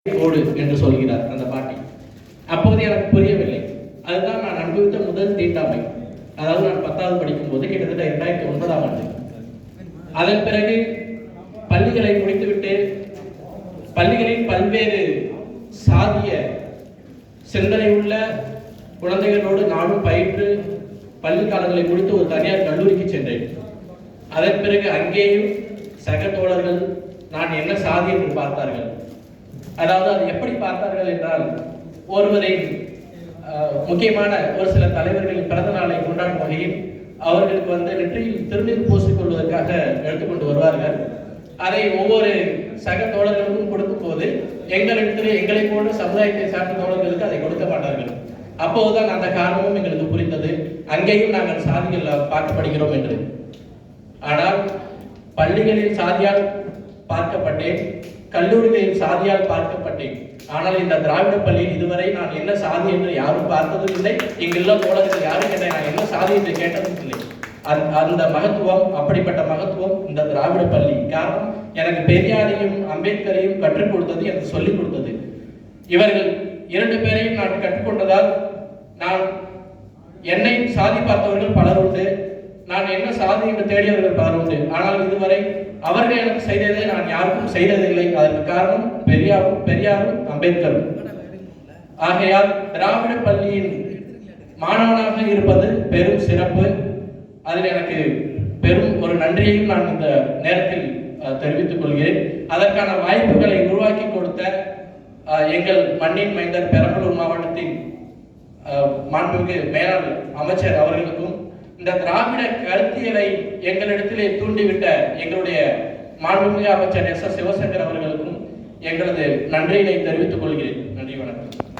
ஓடு என்று சொல்கிறார் அந்த பாட்டி. அப்போது எனக்கு புரியவில்லை. அதுதான் நான் அனுபவித்த முதல் தீண்டாமை. அதாவது நான் 10வது படிக்கும் போது கிட்டத்தட்ட 2009ஆம் ஆண்டு. அதன் பிறகு பள்ளிகளை முடித்துவிட்டு பள்ளிகளில் பல்வேறு சாதிய சிந்தனை உள்ள குழந்தைகளோடு நானும் பயின்று பள்ளி காலங்களை முடித்து ஒரு தனியார் கல்லூரிக்கு சென்றேன். அதன் பிறகு அங்கேயும் சக தோழர்கள் நான் என்ன சாதி என்று பார்த்தார்கள். அதாவது அது எப்படி பார்த்தார்கள் என்றால், ஒருவரின் முக்கியமான ஒரு சில தலைவர்களின் பிறந்த நாளை கொண்டாடும் வகையில் அவர்களுக்கு நெற்றியில் திருநீர் பூசிக்கொள்வதற்காக எடுத்துக்கொண்டு வருவார்கள். அதை ஒவ்வொரு சக தோழர்களுக்கும் கொடுக்கும் போது எங்களிடத்தில் எங்களை போன்ற சமுதாயத்தை சார்ந்த தோழர்களுக்கு அதை கொடுக்க மாட்டார்கள். அப்போதுதான் அந்த காரணமும் எங்களுக்கு புரிந்தது, அங்கேயும் நாங்கள் சாதிகள் பார்க்கப்படுகிறோம் என்று. ஆனால் பள்ளிகளில் சாதியால் பார்க்கப்பட்டேன், கல்லூரிகளில் சாதியால் பார்க்கப்பட்டேன். ஆனால் இந்த திராவிட பள்ளியில் இதுவரை நான் என்ன சாதி என்று யாரும் பார்த்ததும் இல்லை. இங்குள்ள தோழர்கள் யாரும் என்னை நான் என்ன சாதி என்று கேட்டதும் இல்லை. அந்த மகத்துவம், அப்படிப்பட்ட மகத்துவம் இந்த திராவிட பள்ளி. காரணம், எனக்கு பெரியாரையும் அம்பேத்கரையும் கற்றுக் கொடுத்தது, எனக்கு சொல்லிக் கொடுத்தது. இவர்கள் 2 பேரையும் நான் கற்றுக்கொண்டதால் நான் என்னை சாதி பார்த்தவர்கள் பலர் உண்டு, நான் என்ன சாதி என்று தேடியவர்கள் பலர் உண்டு. ஆனால் இதுவரை அவர்கள் எனக்கு செய்ததை நான் யாருக்கும் செய்ததில்லை. அதற்கு காரணம் பெரியாரும் அம்பேத்கரும். ஆகையால் திராவிட பள்ளியின் மாணவனாக இருப்பது பெரும் சிறப்பு. அதில் எனக்கு பெரும் ஒரு நன்றியையும் நான் இந்த நேரத்தில் தெரிவித்துக் கொள்கிறேன். அதற்கான வாய்ப்புகளை உருவாக்கி கொடுத்த எங்கள் மண்ணின் மைந்தர் பெரம்பலூர் மாவட்டத்தின் மாண்புமிகு மேலாள் அமைச்சர் அவர்களுக்கும், இந்த திராவிட கருத்தியலை எங்களிடத்திலே தூண்டிவிட்ட எங்களுடைய மாண்புமிகு அமைச்சர் எஸ்.எஸ். சிவசங்கர் அவர்களுக்கும் எங்களது நன்றியினை தெரிவித்துக் கொள்கிறேன். நன்றி, வணக்கம்.